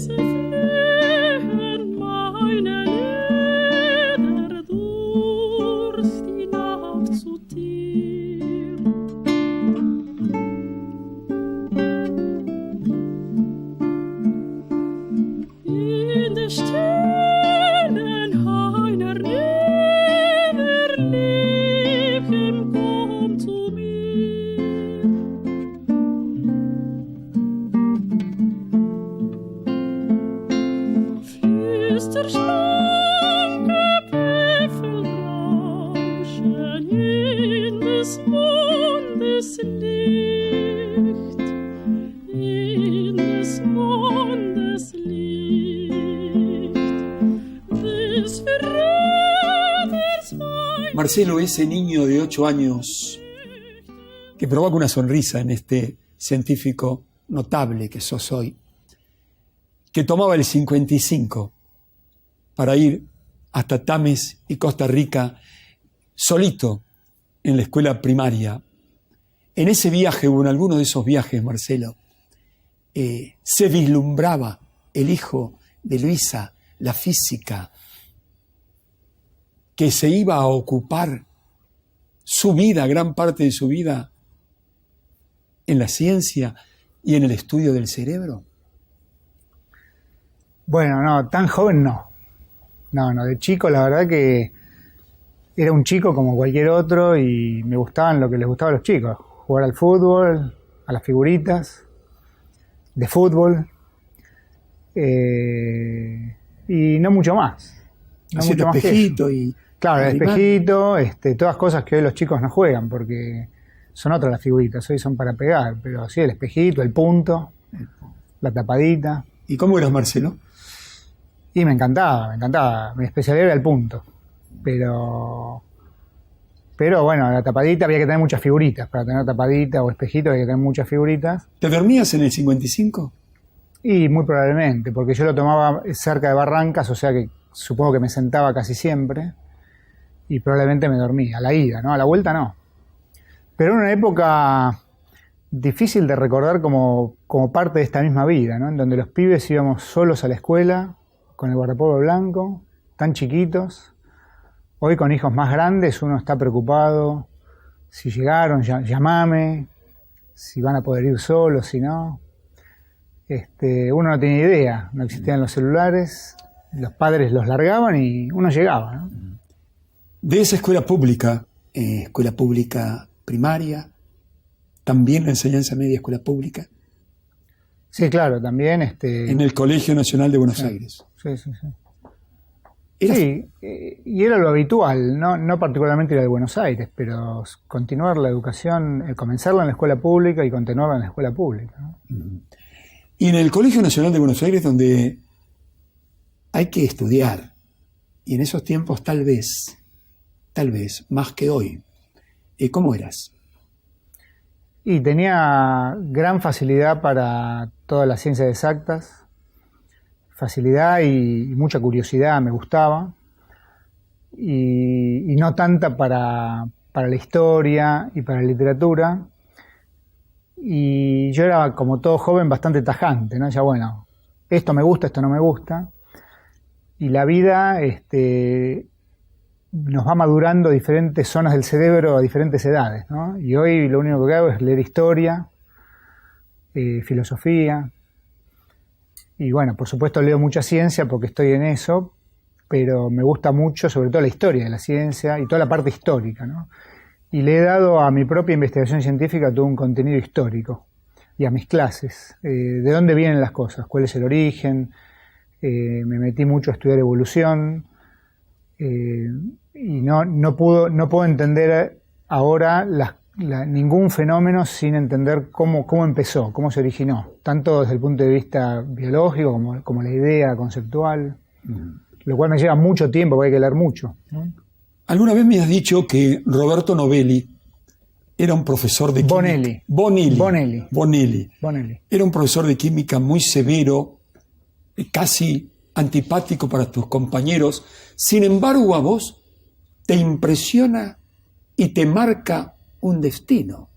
sie flehen meine Lieder durch die Nacht zu dir. In der stillen Heiner Liebchen, komm zu mir. Flüsterschlanke Pfeffel rauschen in des Mondes Licht, in des Mondes Licht, des Verräters Wein. Marcelo, ese niño de 8 años que provoca una sonrisa en este científico notable que sos hoy, que tomaba el 55 para ir hasta Tames y Costa Rica solito en la escuela primaria. En ese viaje o en alguno de esos viajes, Marcelo, se vislumbraba el hijo de Luisa, la física, que se iba a ocupar su vida, gran parte de su vida, en la ciencia y en el estudio del cerebro. Bueno, no, tan joven no. No, de chico la verdad que era un chico como cualquier otro y me gustaban lo que les gustaba a los chicos. Jugar al fútbol, a las figuritas de fútbol y no mucho más. No Hacer mucho más que espejito eso. y... Claro, el animar. espejito, todas cosas que hoy los chicos no juegan porque son otras las figuritas, hoy son para pegar, pero sí, el espejito, el punto, la tapadita. ¿Y cómo eras, Marcelo? Y me encantaba. Mi especialidad era el punto. Pero bueno, la tapadita había que tener muchas figuritas. Para tener tapadita o espejito había que tener muchas figuritas. ¿Te dormías en el 55? Y muy probablemente, porque yo lo tomaba cerca de Barrancas, o sea que supongo que me sentaba casi siempre. Y probablemente me dormía. A la ida, ¿no? A la vuelta no. Pero era una época difícil de recordar como parte de esta misma vida, ¿no? En donde los pibes íbamos solos a la escuela, con el guardapolvo blanco, tan chiquitos. Hoy con hijos más grandes uno está preocupado si llegaron, llamame, si van a poder ir solos, si no. Uno no tenía idea, no existían los celulares, los padres los largaban y uno llegaba, ¿no? De esa escuela pública primaria, también la enseñanza media, escuela pública, Sí, claro, también. en el Colegio Nacional de Buenos Aires. Sí. Era- Sí, y era lo habitual, no particularmente ir de Buenos Aires, pero continuar la educación, comenzarla en la escuela pública y continuarla en la escuela pública, ¿no? Y en el Colegio Nacional de Buenos Aires, donde hay que estudiar, y en esos tiempos tal vez, más que hoy. ¿Cómo eras? Y tenía gran facilidad para todas las ciencias exactas, facilidad y mucha curiosidad, me gustaba, y no tanta para la historia y para la literatura. Y yo era, como todo joven, bastante tajante, ¿no? Ya, bueno, esto me gusta, esto no me gusta. Y la vida nos va madurando diferentes zonas del cerebro a diferentes edades, ¿no? Y hoy lo único que hago es leer historia, filosofía. Y bueno, por supuesto leo mucha ciencia porque estoy en eso, pero me gusta mucho, sobre todo la historia de la ciencia y toda la parte histórica, ¿no? Y le he dado a mi propia investigación científica todo un contenido histórico y a mis clases, de dónde vienen las cosas, cuál es el origen. Me metí mucho a estudiar evolución y no puedo entender ahora ningún fenómeno sin entender cómo empezó, cómo se originó, tanto desde el punto de vista biológico como la idea conceptual, lo cual me lleva mucho tiempo porque hay que leer mucho, ¿no? Alguna vez me has dicho que Roberto Novelli era un profesor de química. Bonelli. Era un profesor de química muy severo, casi antipático para tus compañeros. Sin embargo, a vos te impresiona y te marca un destino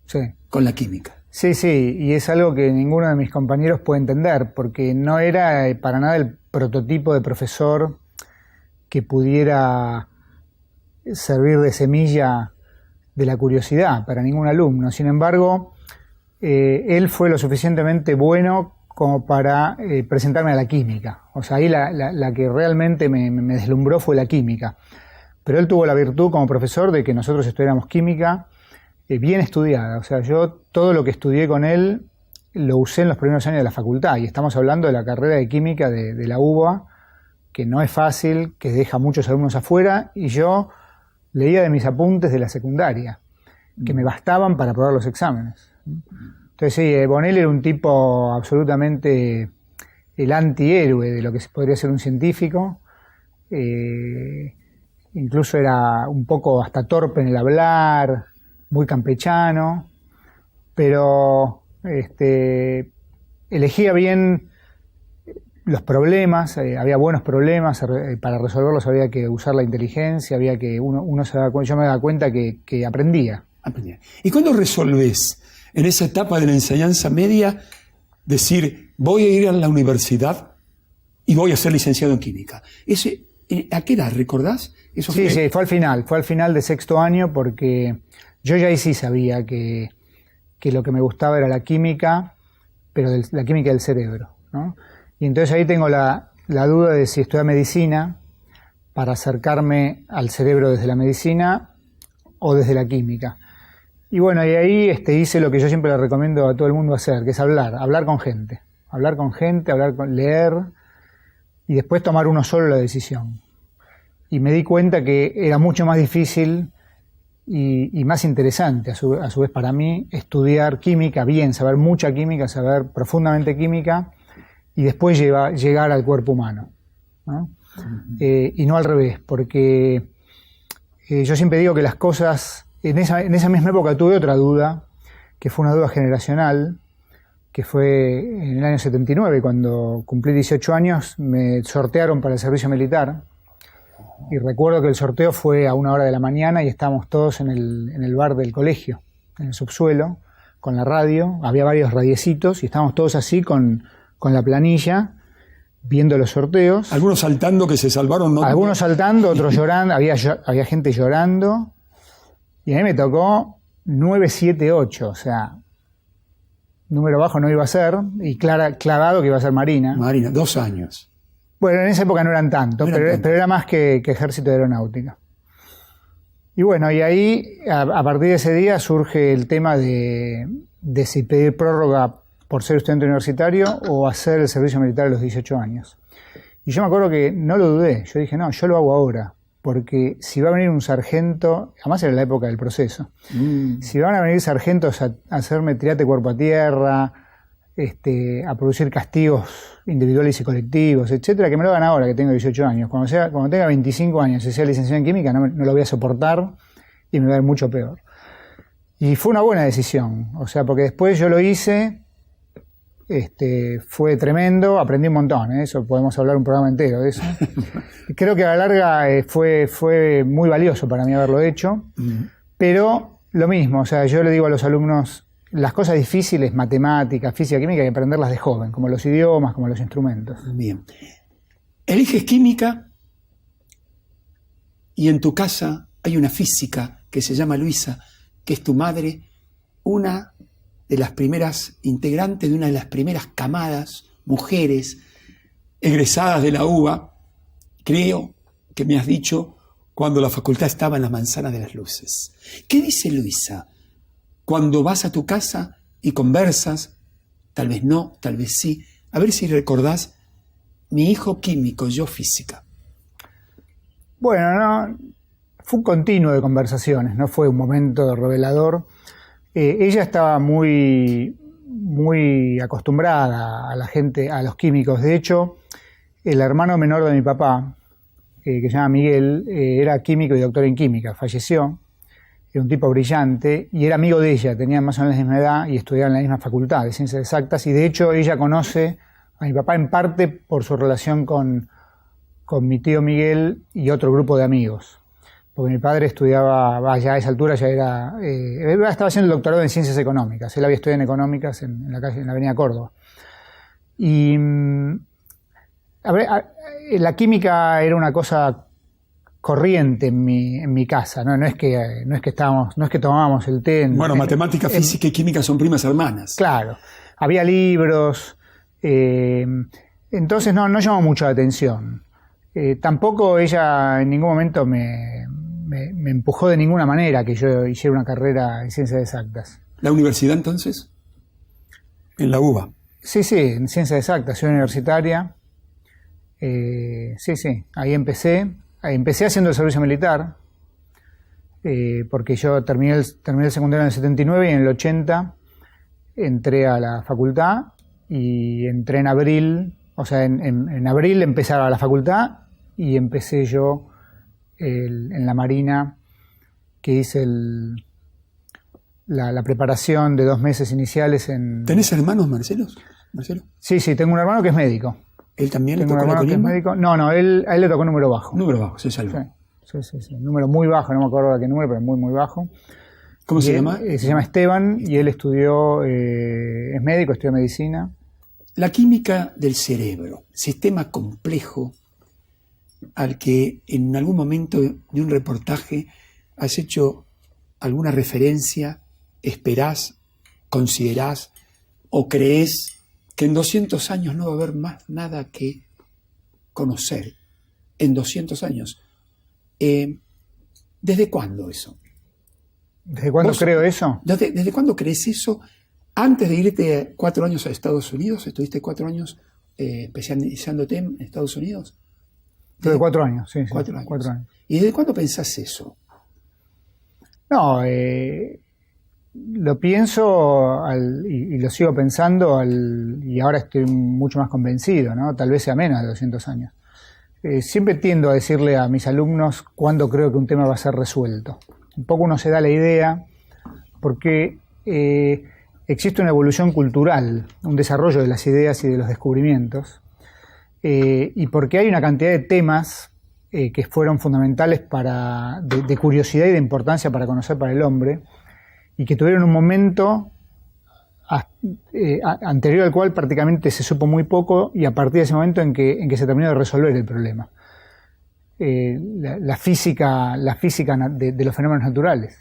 Sí. con la química. Sí, sí, y es algo que ninguno de mis compañeros puede entender, porque no era para nada el prototipo de profesor que pudiera servir de semilla de la curiosidad para ningún alumno. Sin embargo, él fue lo suficientemente bueno como para presentarme a la química. O sea, ahí la que realmente me deslumbró fue la química. Pero él tuvo la virtud como profesor de que nosotros estudiáramos química bien estudiada. O sea, yo todo lo que estudié con él lo usé en los primeros años de la facultad. Y estamos hablando de la carrera de química de la UBA, que no es fácil, que deja muchos alumnos afuera. Y yo leía de mis apuntes de la secundaria, que me bastaban para aprobar los exámenes. Entonces sí, Bonelli era un tipo absolutamente el antihéroe de lo que podría ser un científico. Incluso era un poco hasta torpe en el hablar, muy campechano, pero elegía bien los problemas, había buenos problemas, para resolverlos había que usar la inteligencia, había que uno se daba cuenta, yo me daba cuenta que aprendía. ¿Y cuándo resolvés en esa etapa de la enseñanza media decir, voy a ir a la universidad y voy a ser licenciado en química? ¿A qué edad recordás? Eso sí, fue al final de sexto año, porque yo ya ahí sí sabía que lo que me gustaba era la química, pero la química del cerebro, ¿no? Y entonces ahí tengo la duda de si estudiar medicina para acercarme al cerebro desde la medicina o desde la química. Y bueno, y ahí hice lo que yo siempre le recomiendo a todo el mundo hacer, que es hablar con gente, leer y después tomar uno solo la decisión. Y me di cuenta que era mucho más difícil y más interesante a su vez para mí estudiar química bien, saber mucha química, saber profundamente química y después llegar al cuerpo humano, ¿no? Y no al revés, porque yo siempre digo que las cosas... En esa misma época tuve otra duda, que fue una duda generacional, que fue en el año 79, cuando cumplí 18 años, me sortearon para el servicio militar. Y recuerdo que el sorteo fue a 1 hora de la mañana y estábamos todos en el bar del colegio, en el subsuelo, con la radio. Había varios radiecitos y estábamos todos así con la planilla, viendo los sorteos. Algunos saltando que se salvaron, ¿no? Algunos saltando, otros llorando, había gente llorando. Y a mí me tocó 978, o sea, número bajo no iba a ser, y clavado que iba a ser Marina. Marina, 2 años. Bueno, en esa época no eran tanto, pero era más que Ejército de Aeronáutica. Y bueno, y ahí, a partir de ese día, surge el tema de si pedir prórroga por ser estudiante universitario o hacer el servicio militar a los 18 años. Y yo me acuerdo que no lo dudé, yo dije, no, yo lo hago ahora. Porque si va a venir un sargento, además era la época del proceso, si van a venir sargentos a hacerme tirate cuerpo a tierra, a producir castigos individuales y colectivos, etcétera, que me lo hagan ahora que tengo 18 años. Cuando tenga 25 años y sea licenciado en química, no lo voy a soportar y me va a ir mucho peor. Y fue una buena decisión, o sea, porque después yo lo hice, fue tremendo, aprendí un montón, eso podemos hablar un programa entero de eso. Creo que a la larga fue muy valioso para mí haberlo hecho, pero lo mismo, o sea, yo le digo a los alumnos, las cosas difíciles, matemáticas, física, química, hay que aprenderlas de joven, como los idiomas, como los instrumentos. Bien. Eliges química y en tu casa hay una física que se llama Luisa, que es tu madre, una de las primeras integrantes de una de las primeras camadas, mujeres, egresadas de la UBA, creo que me has dicho, cuando la facultad estaba en la Manzana de las Luces. ¿Qué dice Luisa cuando vas a tu casa y conversas? Tal vez no, tal vez sí. A ver si recordás, mi hijo químico, yo física. Bueno, no, fue un continuo de conversaciones, no fue un momento revelador. Ella estaba muy acostumbrada a la gente, a los químicos. De hecho, el hermano menor de mi papá, que se llama Miguel, era químico y doctor en química, falleció, era un tipo brillante y era amigo de ella, tenían más o menos la misma edad y estudiaban en la misma facultad de Ciencias Exactas, y de hecho ella conoce a mi papá en parte por su relación con mi tío Miguel y otro grupo de amigos. porque mi padre estudiaba, ya a esa altura ya estaba haciendo el doctorado en Ciencias Económicas. Él había estudiado en Económicas en la Avenida Córdoba. Y la química era una cosa corriente en mi casa, ¿no? No es que tomábamos el té. Matemática, física y química son primas hermanas. Claro, había libros, entonces no llamó mucho la atención. Tampoco ella en ningún momento me empujó de ninguna manera que yo hiciera una carrera en ciencias exactas. ¿La universidad entonces? En la UBA. Sí, en ciencias exactas, ciudad universitaria. Sí, ahí empecé. Empecé haciendo el servicio militar, porque yo terminé el secundario en el 79 y en el 80 entré a la facultad y entré en abril, o sea, en abril empecé a la facultad y empecé yo en la Marina, que hice la preparación de 2 meses iniciales en... ¿Tenés hermanos, Marcelo? Sí, tengo un hermano que es médico. ¿Él también le tocó la colimba? No, a él le tocó número bajo. Número bajo, se salvó. Sí. Número muy bajo, no me acuerdo de qué número, pero muy bajo. ¿Cómo se llama? Se llama Esteban y él estudió, es médico, estudió medicina. La química del cerebro, sistema complejo al que en algún momento de un reportaje has hecho alguna referencia, esperás, considerás o creés que en 200 años no va a haber más nada que conocer. En 200 años. ¿Desde cuándo eso? ¿Desde cuándo creo eso? ¿Desde cuándo crees eso? Antes de irte 4 años a Estados Unidos, ¿estuviste 4 años especializándote en Estados Unidos? Desde 4 años, sí. 4 años. 4 años. ¿Y desde cuándo pensás eso? No, lo pienso y lo sigo pensando y ahora estoy mucho más convencido, ¿no? Tal vez sea menos de 200 años. Siempre tiendo a decirle a mis alumnos cuándo creo que un tema va a ser resuelto. Un poco uno se da la idea porque existe una evolución cultural, un desarrollo de las ideas y de los descubrimientos, y porque hay una cantidad de temas que fueron fundamentales de curiosidad y de importancia para conocer para el hombre, y que tuvieron un momento anterior al cual prácticamente se supo muy poco, y a partir de ese momento en que se terminó de resolver el problema. La física de los fenómenos naturales.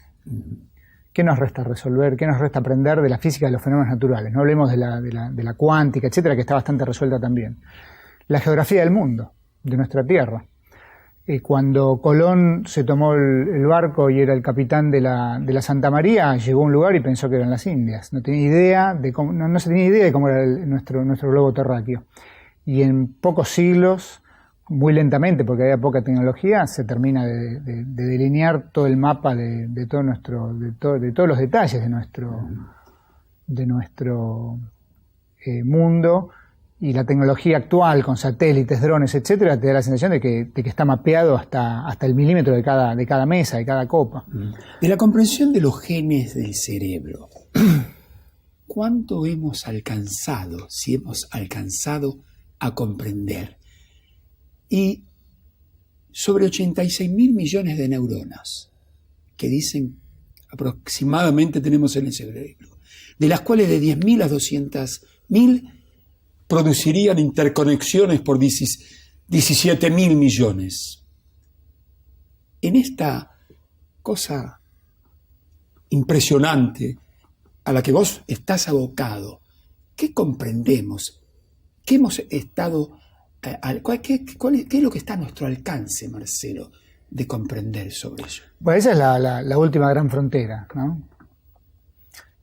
¿Qué nos resta resolver? ¿Qué nos resta aprender de la física de los fenómenos naturales? No hablemos de la cuántica, etcétera, que está bastante resuelta también. La geografía del mundo, de nuestra Tierra. Cuando Colón se tomó el barco y era el capitán de la Santa María, llegó a un lugar y pensó que eran las Indias. No tenía idea de cómo, no se tenía idea de cómo era nuestro globo terráqueo. Y en pocos siglos, muy lentamente, porque había poca tecnología, se termina de delinear todo el mapa de todos los detalles de nuestro mundo. Y la tecnología actual, con satélites, drones, etcétera, te da la sensación de que está mapeado hasta el milímetro de cada mesa, de cada copa. De la comprensión de los genes del cerebro, ¿cuánto hemos alcanzado, si hemos alcanzado a comprender? Y sobre 86.000 millones de neuronas que dicen aproximadamente tenemos en el cerebro, de las cuales de 10.000 a 200.000 producirían interconexiones por 17.000 millones. En esta cosa impresionante a la que vos estás abocado, ¿qué comprendemos? ¿Qué hemos estado... ¿Qué es lo que está a nuestro alcance, Marcelo, de comprender sobre ello? Pues esa es la última gran frontera, ¿no?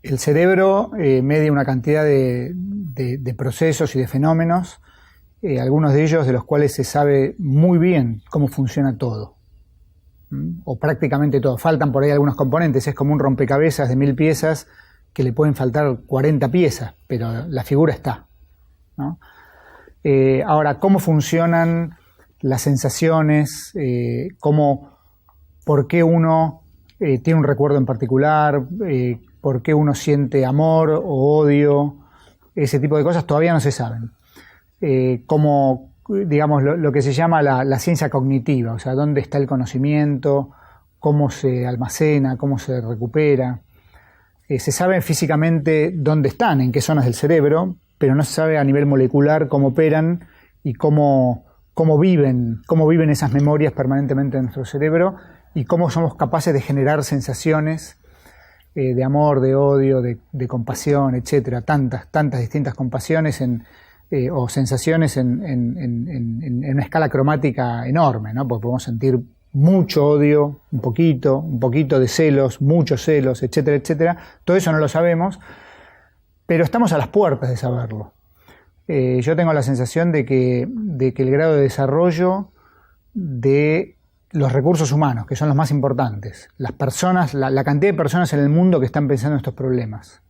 El cerebro media una cantidad de procesos y de fenómenos, algunos de ellos de los cuales se sabe muy bien cómo funciona todo, o prácticamente todo. Faltan por ahí algunos componentes, es como un rompecabezas de 1000 piezas que le pueden faltar 40 piezas, pero la figura está, ¿no? Ahora, ¿cómo funcionan las sensaciones? ¿Por qué uno tiene un recuerdo en particular? ¿Por qué uno siente amor o odio? Ese tipo de cosas todavía no se saben. Como, digamos, lo que se llama la ciencia cognitiva, o sea, dónde está el conocimiento, cómo se almacena, cómo se recupera. Se sabe físicamente dónde están, en qué zonas del cerebro, pero no se sabe a nivel molecular cómo operan y cómo viven esas memorias permanentemente en nuestro cerebro y cómo somos capaces de generar sensaciones de amor, de odio, de compasión, etcétera, tantas distintas compasiones o sensaciones en una escala cromática enorme, ¿no? Porque podemos sentir mucho odio, un poquito de celos, muchos celos, etcétera, etcétera. Todo eso no lo sabemos, pero estamos a las puertas de saberlo. Yo tengo la sensación de que el grado de desarrollo de los recursos humanos, que son los más importantes, las personas, la cantidad de personas en el mundo que están pensando en estos problemas,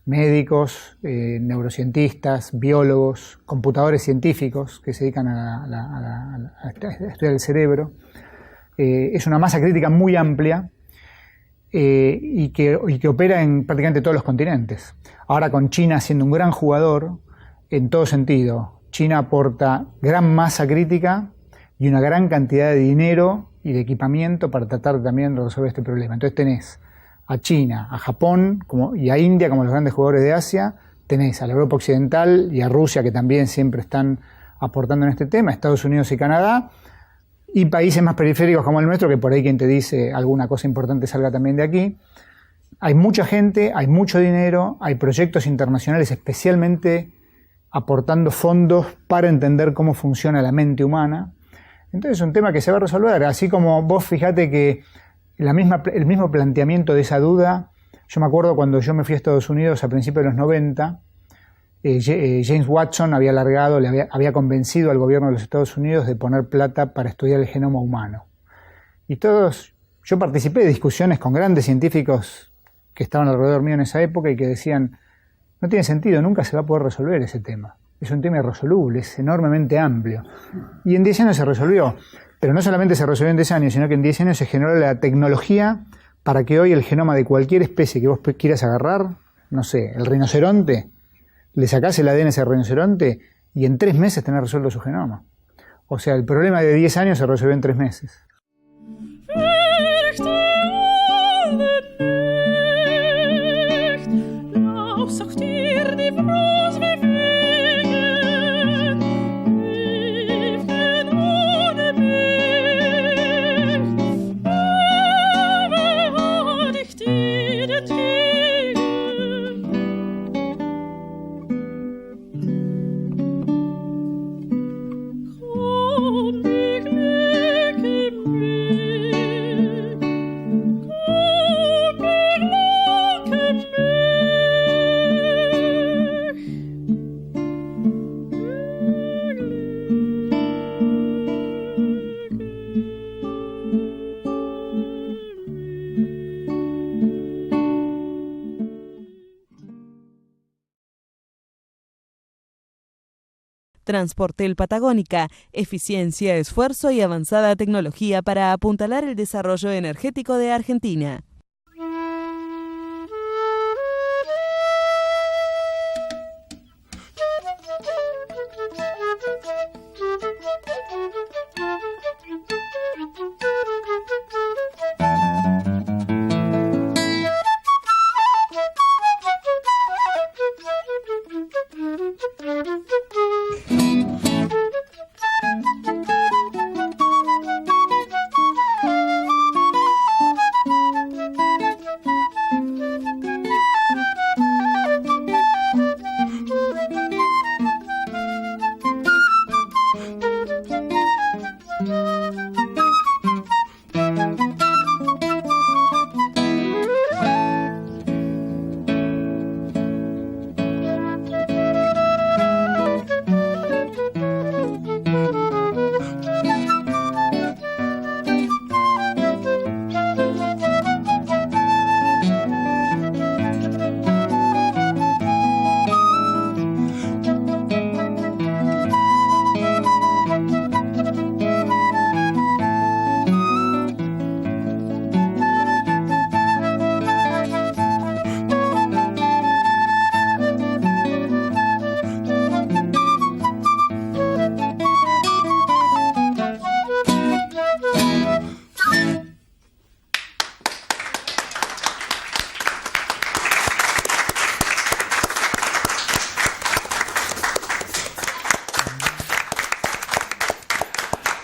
médicos, neurocientistas, biólogos, computadores científicos que se dedican a estudiar el cerebro, es una masa crítica muy amplia y que opera en prácticamente todos los continentes. Ahora con China siendo un gran jugador en todo sentido, China aporta gran masa crítica y una gran cantidad de dinero y de equipamiento para tratar también de resolver este problema. Entonces tenés a China, a Japón y a India como los grandes jugadores de Asia, tenés a la Europa Occidental y a Rusia que también siempre están aportando en este tema, Estados Unidos y Canadá, y países más periféricos como el nuestro, que por ahí quien te dice alguna cosa importante salga también de aquí. Hay mucha gente, hay mucho dinero, hay proyectos internacionales especialmente aportando fondos para entender cómo funciona la mente humana. Entonces es un tema que se va a resolver, así como vos fijate que el mismo planteamiento de esa duda, yo me acuerdo cuando yo me fui a Estados Unidos a principios de los 90, James Watson había convencido al gobierno de los Estados Unidos de poner plata para estudiar el genoma humano. Y yo participé de discusiones con grandes científicos que estaban alrededor mío en esa época y que decían, no tiene sentido, nunca se va a poder resolver ese tema. Es un tema irresoluble, es enormemente amplio. Y en 10 años se resolvió. Pero no solamente se resolvió en 10 años, sino que en 10 años se generó la tecnología para que hoy el genoma de cualquier especie que vos quieras agarrar, no sé, el rinoceronte, le sacás el ADN a ese rinoceronte y en 3 meses tenés resuelto su genoma. O sea, el problema de 10 años se resolvió en 3 meses. Transportel Patagónica, eficiencia, esfuerzo y avanzada tecnología para apuntalar el desarrollo energético de Argentina.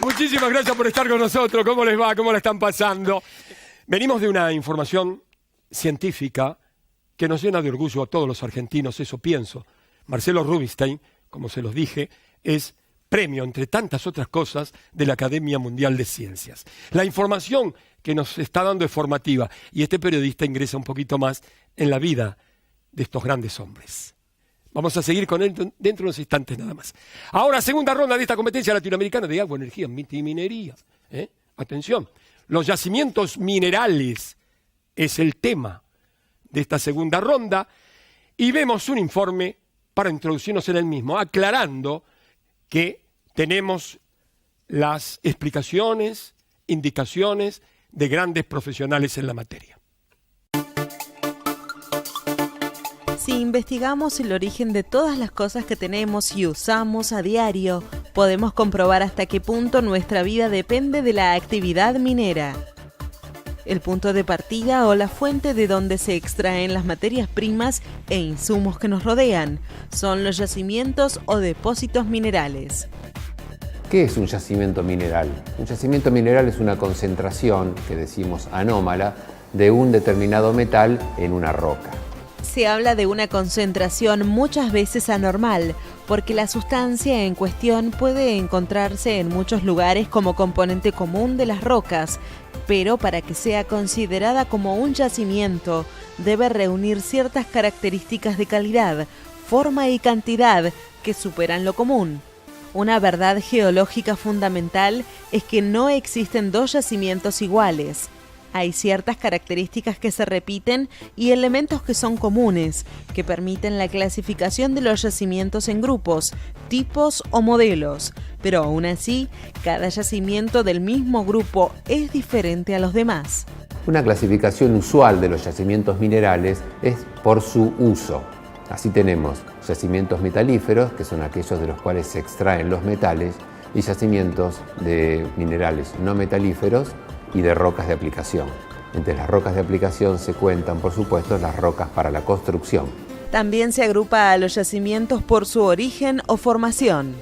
Muchísimas gracias por estar con nosotros. ¿Cómo les va? ¿Cómo la están pasando? Venimos de una información científica que nos llena de orgullo a todos los argentinos, eso pienso. Marcelo Rubinstein, como se los dije, es premio, entre tantas otras cosas, de la Academia Mundial de Ciencias. La información que nos está dando es formativa y este periodista ingresa un poquito más en la vida de estos grandes hombres. Vamos a seguir con él dentro de unos instantes nada más. Ahora, segunda ronda de esta competencia latinoamericana de agua, energía y minería. Atención, los yacimientos minerales es el tema de esta segunda ronda y vemos un informe para introducirnos en el mismo, aclarando que tenemos las explicaciones, indicaciones de grandes profesionales en la materia. Si investigamos el origen de todas las cosas que tenemos y usamos a diario, podemos comprobar hasta qué punto nuestra vida depende de la actividad minera. El punto de partida o la fuente de donde se extraen las materias primas e insumos que nos rodean son los yacimientos o depósitos minerales. ¿Qué es un yacimiento mineral? Un yacimiento mineral es una concentración, que decimos anómala, de un determinado metal en una roca. Se habla de una concentración muchas veces anormal, porque la sustancia en cuestión puede encontrarse en muchos lugares como componente común de las rocas, pero para que sea considerada como un yacimiento, debe reunir ciertas características de calidad, forma y cantidad que superan lo común. Una verdad geológica fundamental es que no existen dos yacimientos iguales. Hay ciertas características que se repiten y elementos que son comunes, que permiten la clasificación de los yacimientos en grupos, tipos o modelos, pero aún así, cada yacimiento del mismo grupo es diferente a los demás. Una clasificación usual de los yacimientos minerales es por su uso. Así tenemos yacimientos metalíferos, que son aquellos de los cuales se extraen los metales, y yacimientos de minerales no metalíferos y de rocas de aplicación. Entre las rocas de aplicación se cuentan, por supuesto, las rocas para la construcción. También se agrupa a los yacimientos por su origen o formación.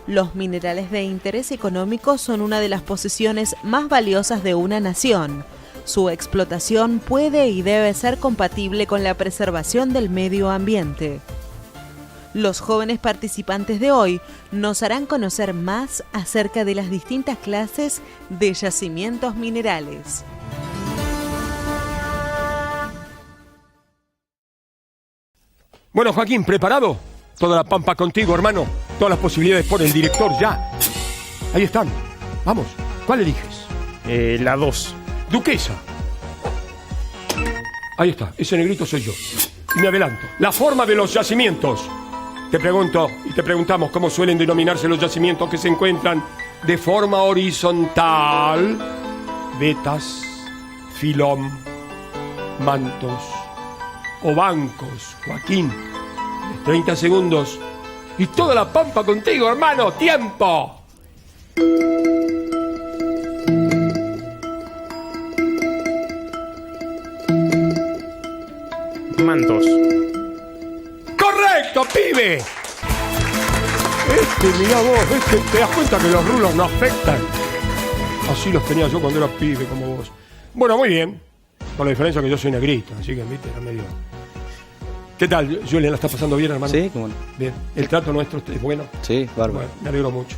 Los minerales de interés económico son una de las posesiones más valiosas de una nación. Su explotación puede y debe ser compatible con la preservación del medio ambiente. Los jóvenes participantes de hoy nos harán conocer más acerca de las distintas clases de yacimientos minerales. Bueno, Joaquín, ¿preparado? Toda la pampa contigo, hermano. Todas las posibilidades por el director, ya. Ahí están. Vamos, ¿cuál eliges? La 2. Duquesa. Ahí está, ese negrito soy yo. Y me adelanto. La forma de los yacimientos. Te pregunto y te preguntamos cómo suelen denominarse los yacimientos que se encuentran de forma horizontal. Vetas, filón, mantos o bancos. Joaquín, 30 segundos y toda la pampa contigo, hermano. ¡Tiempo! Mantos. ¡Correcto, pibe! Mirá vos, te das cuenta que los rulos no afectan. Así los tenía yo cuando era pibe, como vos. Bueno, muy bien. Con la diferencia que yo soy negrito, así que, viste, era medio... ¿Qué tal, Julián? ¿La está pasando bien, hermano? Sí, cómo no. Bien. ¿El trato nuestro es bueno? Sí, bárbaro. Bueno, me alegro mucho.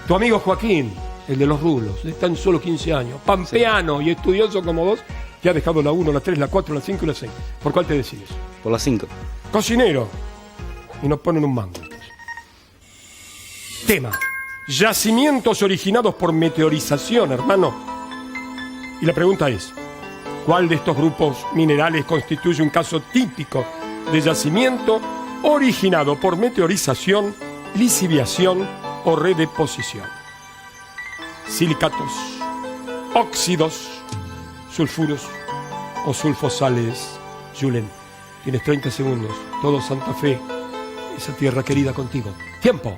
Tu amigo Joaquín, el de los rulos, de tan solo 15 años, pampeano y estudioso como vos, que ha dejado la 1, la 3, la 4, la 5 y la 6. ¿Por cuál te decides? Por las 5. Cocinero. Y nos ponen un mango. Tema. Yacimientos originados por meteorización, hermano. Y la pregunta es, ¿cuál de estos grupos minerales constituye un caso típico de yacimiento originado por meteorización, lisiviación o redeposición? Silicatos, óxidos, sulfuros o sulfosales. Julen, tienes 30 segundos. Todo Santa Fe, esa tierra querida contigo. ¡Tiempo!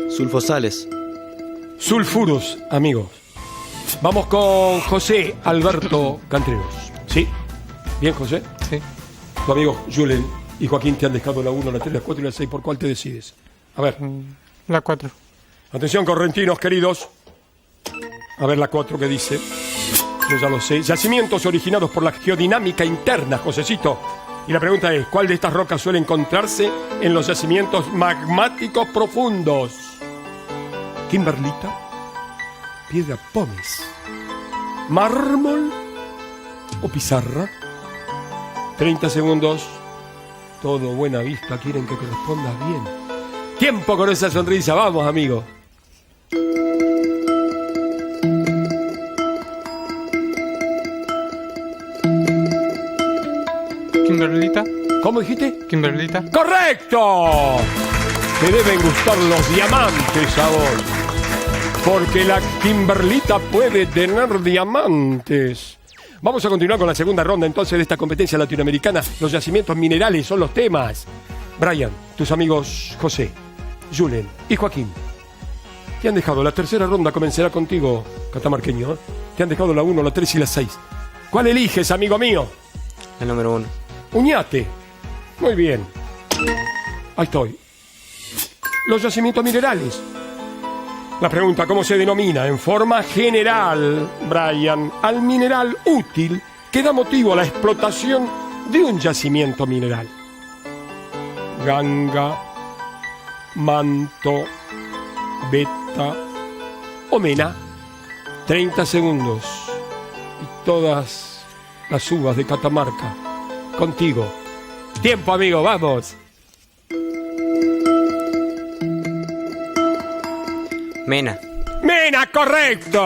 Sulfosales. Sulfuros, amigos. Vamos con José Alberto Cantreros. ¿Sí? ¿Bien, José? Sí. Tu amigo Julen y Joaquín te han dejado la 1, la 3, la 4 y la 6. ¿Por cuál te decides? A ver. La 4. Atención, correntinos queridos. A ver la 4 que dice. Yo ya lo sé. Yacimientos originados por la geodinámica interna, Josecito. Y la pregunta es, ¿cuál de estas rocas suele encontrarse en los yacimientos magmáticos profundos? Kimberlita, piedra pómez, mármol o pizarra. 30 segundos. Todo buena vista, quieren que te respondas bien. Tiempo con esa sonrisa, vamos, amigo. Kimberlita. ¿Cómo dijiste? Kimberlita. ¡Correcto! Te deben gustar los diamantes a vos. Porque la Kimberlita puede tener diamantes. Vamos a continuar con la segunda ronda entonces de esta competencia latinoamericana. Los yacimientos minerales son los temas. Brian, tus amigos José, Julen y Joaquín te han dejado. La tercera ronda comenzará contigo, catamarqueño. Te han dejado la 1, la 3 y la 6. ¿Cuál eliges, amigo mío? El número 1. Uñate. Muy bien. Ahí estoy. Los yacimientos minerales. La pregunta, ¿cómo se denomina en forma general, Brian, al mineral útil que da motivo a la explotación de un yacimiento mineral? Ganga, manto, beta o mena. 30 segundos. Y todas las uvas de Catamarca contigo. Tiempo, amigo, vamos. Mena. ¡Mena, correcto!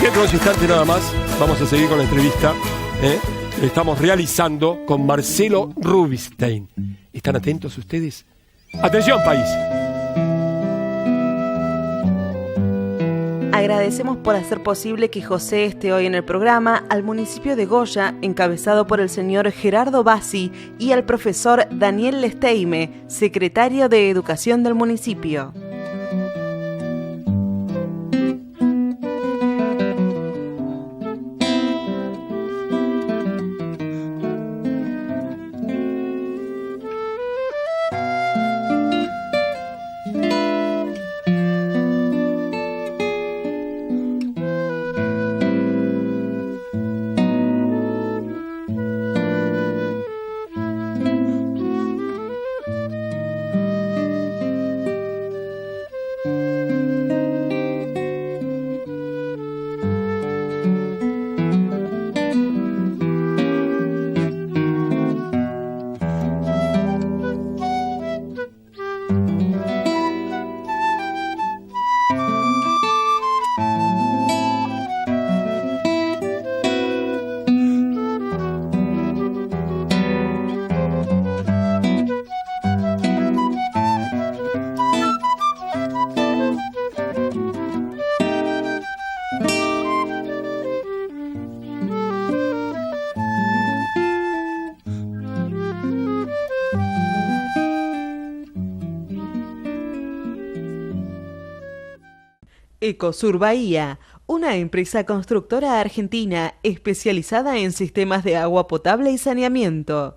Dentro de un instante nada más, vamos a seguir con la entrevista que estamos realizando con Marcelo Rubinstein. ¿Están atentos ustedes? ¡Atención, país! Agradecemos por hacer posible que José esté hoy en el programa, al municipio de Goya, encabezado por el señor Gerardo Bassi, y al profesor Daniel Lesteime, secretario de Educación del municipio. Ecosur Bahía, una empresa constructora argentina especializada en sistemas de agua potable y saneamiento.